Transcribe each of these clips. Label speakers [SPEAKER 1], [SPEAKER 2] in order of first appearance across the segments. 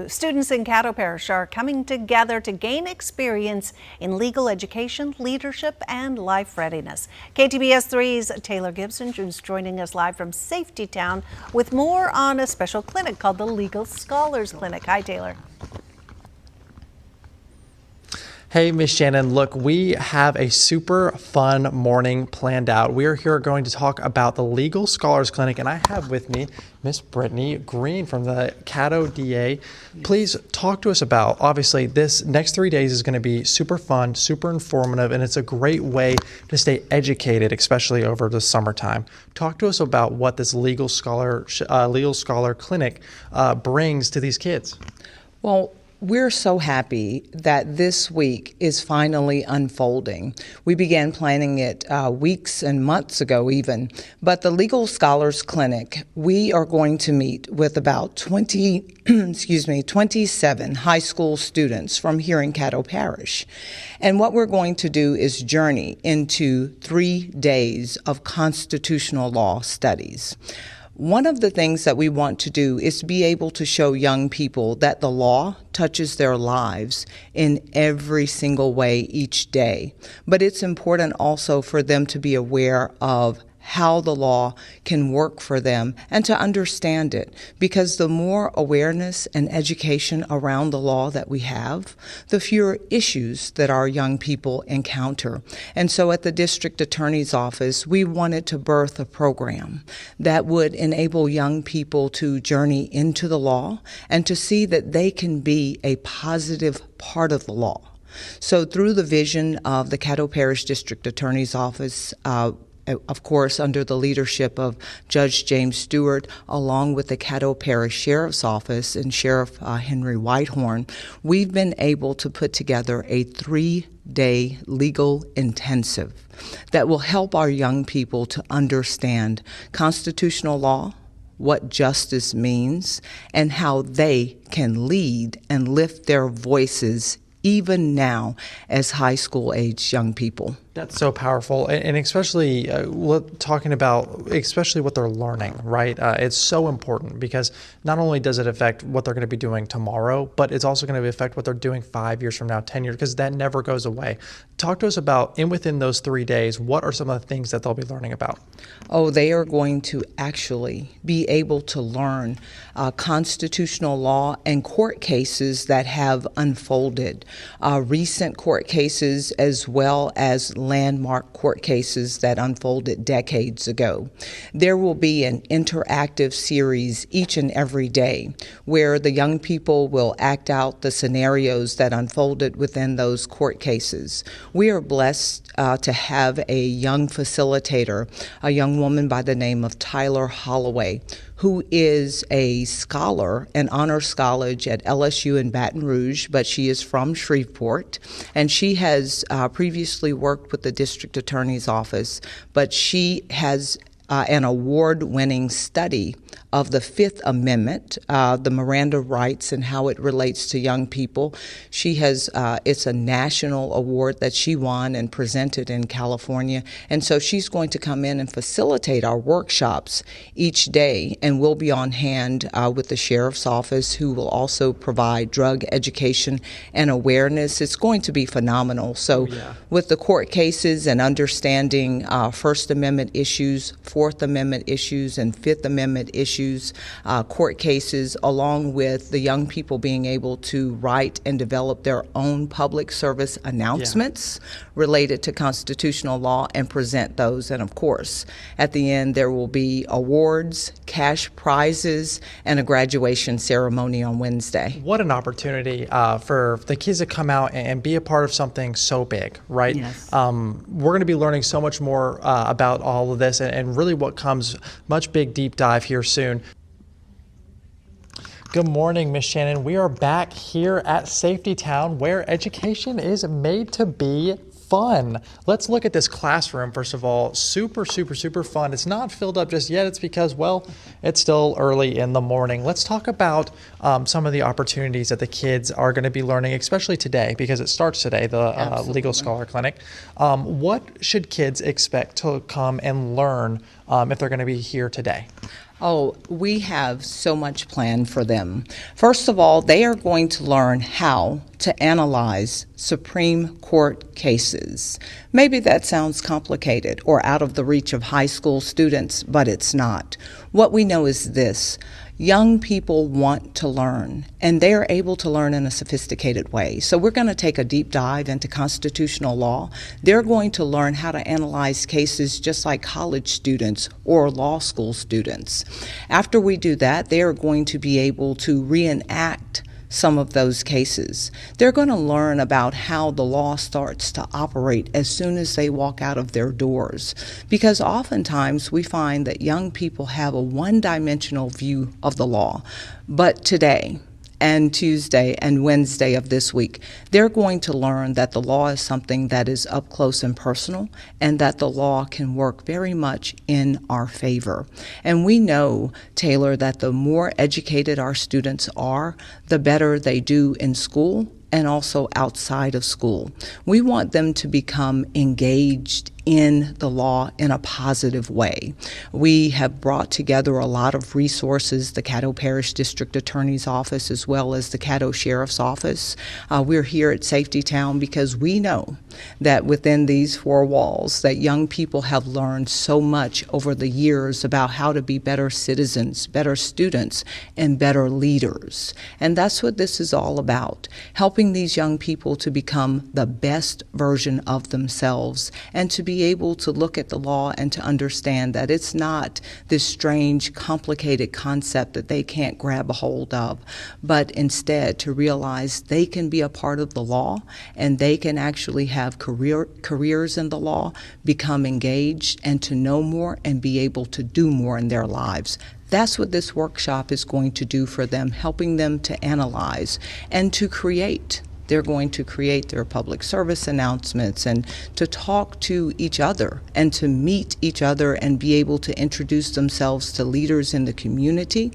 [SPEAKER 1] Students in Caddo Parish are coming together to gain experience in legal education, leadership, and life readiness. KTBS 3's Taylor Gibson is joining us live from Safety Town with more on a special clinic called the Legal Scholars Clinic. Hi, Taylor.
[SPEAKER 2] Hey, Miss Shannon, look, we have a super fun morning planned out. We are here going to talk about the Legal Scholars Clinic, and I have with me Miss Brittany Green from the Caddo DA. Please talk to us about, obviously, this next 3 days is going to be super fun, super informative, and it's a great way to stay educated, especially over the summertime. Talk to us about what this Legal Scholar Clinic brings to these kids.
[SPEAKER 3] Well, we're so happy that this week is finally unfolding. We began planning it weeks and months ago even, but the Legal Scholars Clinic, we are going to meet with about 27 high school students from here in Caddo Parish. And what we're going to do is journey into 3 days of constitutional law studies. One of the things that we want to do is to be able to show young people that the law touches their lives in every single way each day. But it's important also for them to be aware of how the law can work for them and to understand it, because the more awareness and education around the law that we have, the fewer issues that our young people encounter. And so at the District Attorney's Office, we wanted to birth a program that would enable young people to journey into the law and to see that they can be a positive part of the law. So through the vision of the Caddo Parish District Attorney's Office, of course, under the leadership of Judge James Stewart, along with the Caddo Parish Sheriff's Office and Sheriff Henry Whitehorn, we've been able to put together a 3-day legal intensive that will help our young people to understand constitutional law, what justice means, and how they can lead and lift their voices even now as high school age young people.
[SPEAKER 2] That's so powerful, and especially talking about especially what they're learning, right? It's so important because not only does it affect what they're going to be doing tomorrow, but it's also going to affect what they're doing 5 years from now, 10 years, because that never goes away. Talk to us about, within those 3 days, what are some of the things that they'll be learning about?
[SPEAKER 3] Oh, they are going to actually be able to learn constitutional law and court cases that have unfolded, recent court cases as well as landmark court cases that unfolded decades ago. There will be an interactive series each and every day where the young people will act out the scenarios that unfolded within those court cases. We are blessed to have a young facilitator, a young woman by the name of Tyler Holloway, who is a scholar, an honor scholar at LSU in Baton Rouge, but she is from Shreveport, and she has previously worked with the District Attorney's Office, but she has an award-winning study of the Fifth Amendment, the Miranda rights and how it relates to young people. She has, it's a national award that she won and presented in California. And so she's going to come in and facilitate our workshops each day, and we'll be on hand with the Sheriff's Office, who will also provide drug education and awareness. It's going to be phenomenal. So with the court cases and understanding First Amendment issues, Fourth Amendment issues, and Fifth Amendment issues, court cases, along with the young people being able to write and develop their own public service announcements related to constitutional law and present those. And of course, at the end, there will be awards, cash prizes, and a graduation ceremony on Wednesday.
[SPEAKER 2] What an opportunity for the kids to come out and be a part of something so big, right?
[SPEAKER 3] Yes.
[SPEAKER 2] We're going to be learning so much more about all of this and really what comes, much big deep dive here soon. Good morning, Miss Shannon. We are back here at Safety Town, where education is made to be fun. Let's look at this classroom, first of all. Super, super, super fun. It's not filled up just yet. It's because, well, it's still early in the morning. Let's talk about some of the opportunities that the kids are going to be learning, especially today, because it starts today, the Legal Scholar Clinic. What should kids expect to come and learn if they're going to be here today?
[SPEAKER 3] Oh, we have so much planned for them. First of all, they are going to learn how to analyze Supreme Court cases. Maybe that sounds complicated or out of the reach of high school students, but it's not. What we know is this. Young people want to learn, and they are able to learn in a sophisticated way. So we're going to take a deep dive into constitutional law. They're going to learn how to analyze cases just like college students or law school students. After we do that, they are going to be able to reenact some of those cases. They're going to learn about how the law starts to operate as soon as they walk out of their doors. Because oftentimes we find that young people have a one-dimensional view of the law. But today, and Tuesday and Wednesday of this week, they're going to learn that the law is something that is up close and personal, and that the law can work very much in our favor. And we know, Taylor, that the more educated our students are, the better they do in school and also outside of school. We want them to become engaged in the law in a positive way. We have brought together a lot of resources, the Caddo Parish District Attorney's Office as well as the Caddo Sheriff's Office. We're here at Safety Town because we know that within these four walls that young people have learned so much over the years about how to be better citizens, better students, and better leaders. And that's what this is all about, helping these young people to become the best version of themselves and to be able to look at the law and to understand that it's not this strange, complicated concept that they can't grab a hold of, but instead to realize they can be a part of the law and they can actually have careers in the law, become engaged, and to know more and be able to do more in their lives. That's what this workshop is going to do for them, helping them to analyze and to create. They're going to create their public service announcements and to talk to each other and to meet each other and be able to introduce themselves to leaders in the community.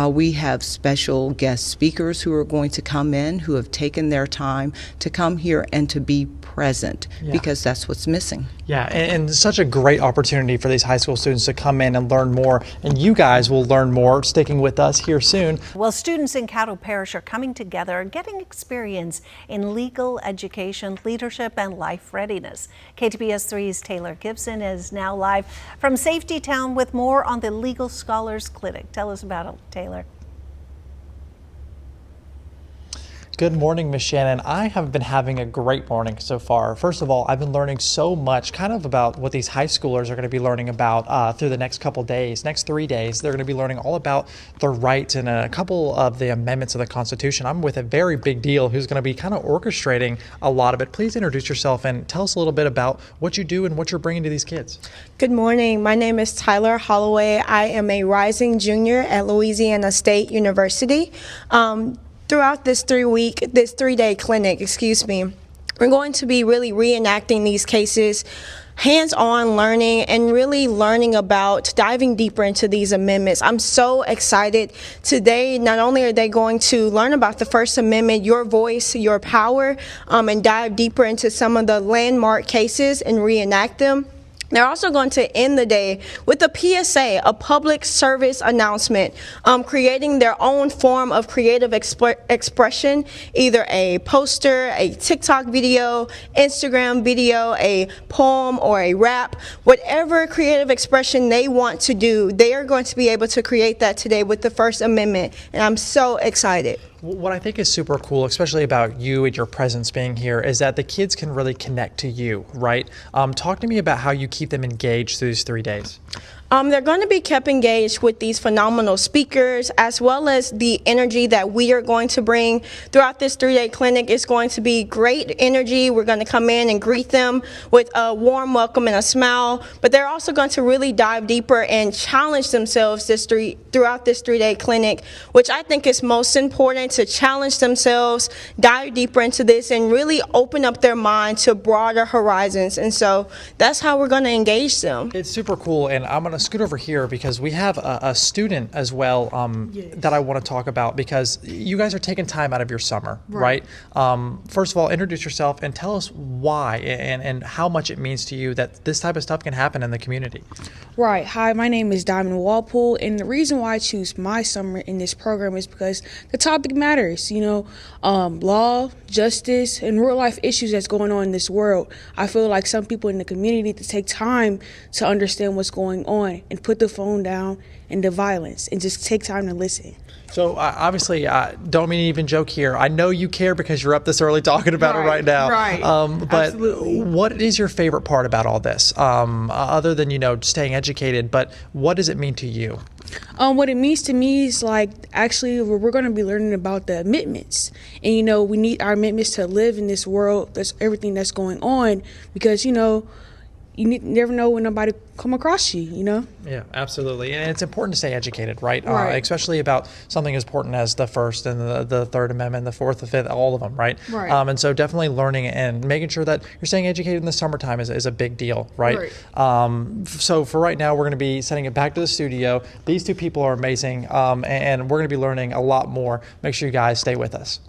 [SPEAKER 3] We have special guest speakers who are going to come in who have taken their time to come here and to be present because that's what's missing.
[SPEAKER 2] Yeah, and such a great opportunity for these high school students to come in and learn more. And you guys will learn more sticking with us here soon.
[SPEAKER 1] Well, students in Caddo Parish are coming together and getting experience in legal education, leadership, and life readiness. KTBS 3's Taylor Gibson is now live from Safety Town with more on the Legal Scholars Clinic. Tell us about it, Taylor.
[SPEAKER 2] Good morning, Ms. Shannon. I have been having a great morning so far. First of all, I've been learning so much kind of about what these high schoolers are going to be learning about through the next couple days, next 3 days. They're going to be learning all about their rights and a couple of the amendments of the Constitution. I'm with a very big deal who's going to be kind of orchestrating a lot of it. Please introduce yourself and tell us a little bit about what you do and what you're bringing to these kids.
[SPEAKER 4] Good morning. My name is Tyler Holloway. I am a rising junior at Louisiana State University. Throughout this 3-day clinic, we're going to be really reenacting these cases, hands-on learning, and really learning about diving deeper into these amendments. I'm so excited. Today, not only are they going to learn about the First Amendment, your voice, your power, and dive deeper into some of the landmark cases and reenact them, they're also going to end the day with a PSA, a public service announcement, creating their own form of creative expression, either a poster, a TikTok video, Instagram video, a poem, or a rap. Whatever creative expression they want to do, they are going to be able to create that today with the First Amendment, and I'm so excited.
[SPEAKER 2] What I think is super cool, especially about you and your presence being here, is that the kids can really connect to you, right? Talk to me about how you keep them engaged through these 3 days.
[SPEAKER 4] They're going to be kept engaged with these phenomenal speakers, as well as the energy that we are going to bring throughout this 3-day clinic. Is going to be great energy. We're going to come in and greet them with a warm welcome and a smile, but they're also going to really dive deeper and challenge themselves throughout this 3-day clinic, which I think is most important, to challenge themselves, dive deeper into this, and really open up their mind to broader horizons. And so that's how we're going to engage them.
[SPEAKER 2] It's super cool, and I'm going to scoot over here because we have a student as well that I want to talk about because you guys are taking time out of your summer, right? First of all, introduce yourself and tell us why and how much it means to you that this type of stuff can happen in the community.
[SPEAKER 5] Right. Hi, my name is Diamond Walpole, and the reason why I choose my summer in this program is because the topic matters. Law, justice, and real life issues that's going on in this world. I feel like some people in the community need to take time to understand what's going on and put the phone down and the violence and just take time to listen.
[SPEAKER 2] So obviously, don't mean to even joke here. I know you care because you're up this early talking about it right now.
[SPEAKER 5] Right.
[SPEAKER 2] But
[SPEAKER 5] Absolutely.
[SPEAKER 2] what is your favorite part about all this, other than staying educated? But what does it mean to you?
[SPEAKER 5] What it means to me is actually we're going to be learning about the amendments, and we need our amendments to live in this world. That's everything that's going on because you never know when nobody come across you.
[SPEAKER 2] Yeah, absolutely. And it's important to stay educated, right?
[SPEAKER 5] Right.
[SPEAKER 2] Especially about something as important as the First and the Third Amendment, the Fourth, the Fifth, all of them, right?
[SPEAKER 5] Right.
[SPEAKER 2] And so definitely learning and making sure that you're staying educated in the summertime is a big deal, right? So for right now, we're going to be sending it back to the studio. These two people are amazing, and we're going to be learning a lot more. Make sure you guys stay with us.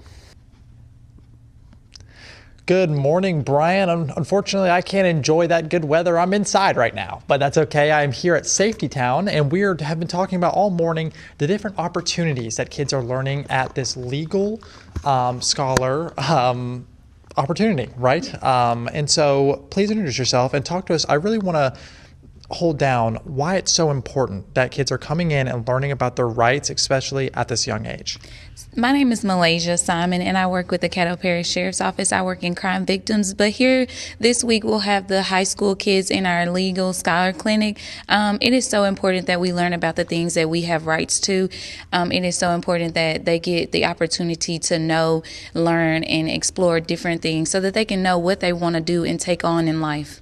[SPEAKER 2] Good morning, Brian. Unfortunately, I can't enjoy that good weather. I'm inside right now, but that's okay. I'm here at Safety Town, and we have been talking about all morning the different opportunities that kids are learning at this legal scholar opportunity, right? And so please introduce yourself and talk to us. I really want to hold down why it's so important that kids are coming in and learning about their rights, especially at this young age.
[SPEAKER 6] My name is Malaysia Simon, and I work with the Caddo Parish Sheriff's Office. I work in crime victims, but here this week we'll have the high school kids in our legal scholar clinic. It is so important that we learn about the things that we have rights to. It is so important that they get the opportunity to know, learn, and explore different things so that they can know what they want to do and take on in life.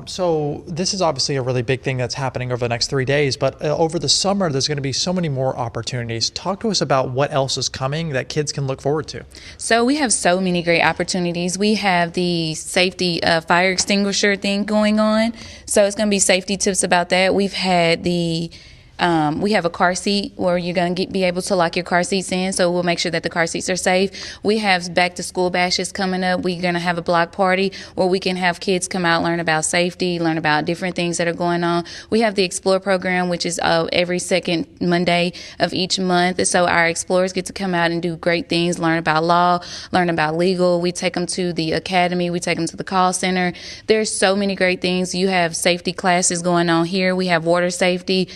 [SPEAKER 2] So this is obviously a really big thing that's happening over the next 3 days, but over the summer, there's going to be so many more opportunities. Talk to us about what else is coming that kids can look forward to.
[SPEAKER 6] So we have so many great opportunities. We have the safety fire extinguisher thing going on. So it's going to be safety tips about that. We've had we have a car seat where you're going to be able to lock your car seats in, so we'll make sure that the car seats are safe. We have back to school bashes coming up. We're going to have a block party where we can have kids come out, learn about safety, learn about different things that are going on. We have the Explore program, which is every second Monday of each month. So our explorers get to come out and do great things, learn about law, learn about legal. We take them to the academy. We take them to the call center. There's so many great things. You have safety classes going on here. We have water safety,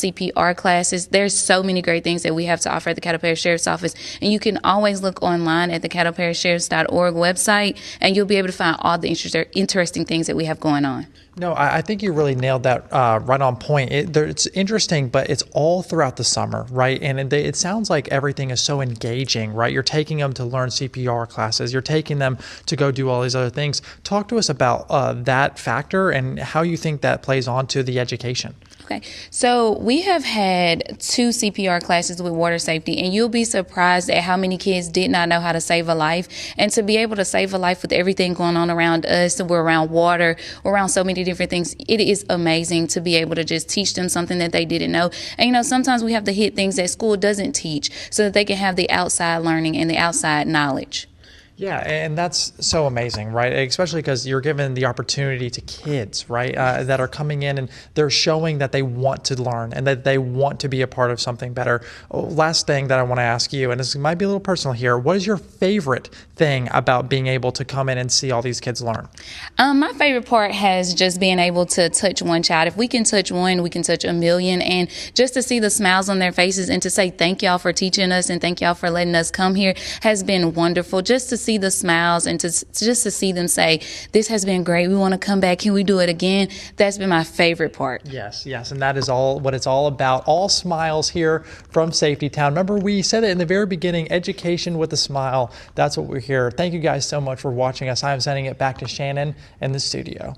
[SPEAKER 6] CPR classes. There's so many great things that we have to offer at the Caddo Parish Sheriff's Office. And you can always look online at the caddoparishsheriffs.org website, and you'll be able to find all the interesting things that we have going on.
[SPEAKER 2] No, I think you really nailed that right on point. It's interesting, but it's all throughout the summer, right? And it sounds like everything is so engaging, right? You're taking them to learn CPR classes. You're taking them to go do all these other things. Talk to us about that factor and how you think that plays on to the education.
[SPEAKER 6] Okay, so we have had 2 CPR classes with water safety, and you'll be surprised at how many kids did not know how to save a life. And to be able to save a life with everything going on around us, we're around water, we're around so many different things, it is amazing to be able to just teach them something that they didn't know. And sometimes we have to hit things that school doesn't teach so that they can have the outside learning and the outside knowledge.
[SPEAKER 2] Yeah, and that's so amazing, right? Especially because you're giving the opportunity to kids, right, that are coming in and they're showing that they want to learn and that they want to be a part of something better. Last thing that I want to ask you, and this might be a little personal here, what is your favorite thing about being able to come in and see all these kids learn?
[SPEAKER 6] My favorite part has just been able to touch one child. If we can touch one, we can touch a million. And just to see the smiles on their faces and to say thank y'all for teaching us and thank y'all for letting us come here has been wonderful. Just to see the smiles and just to see them say, this has been great. We want to come back. Can we do it again? That's been my favorite part.
[SPEAKER 2] Yes. And that is all what it's all about. All smiles here from Safety Town. Remember, we said it in the very beginning, education with a smile. That's what we're here. Thank you guys so much for watching us. I'm sending it back to Shannon in the studio.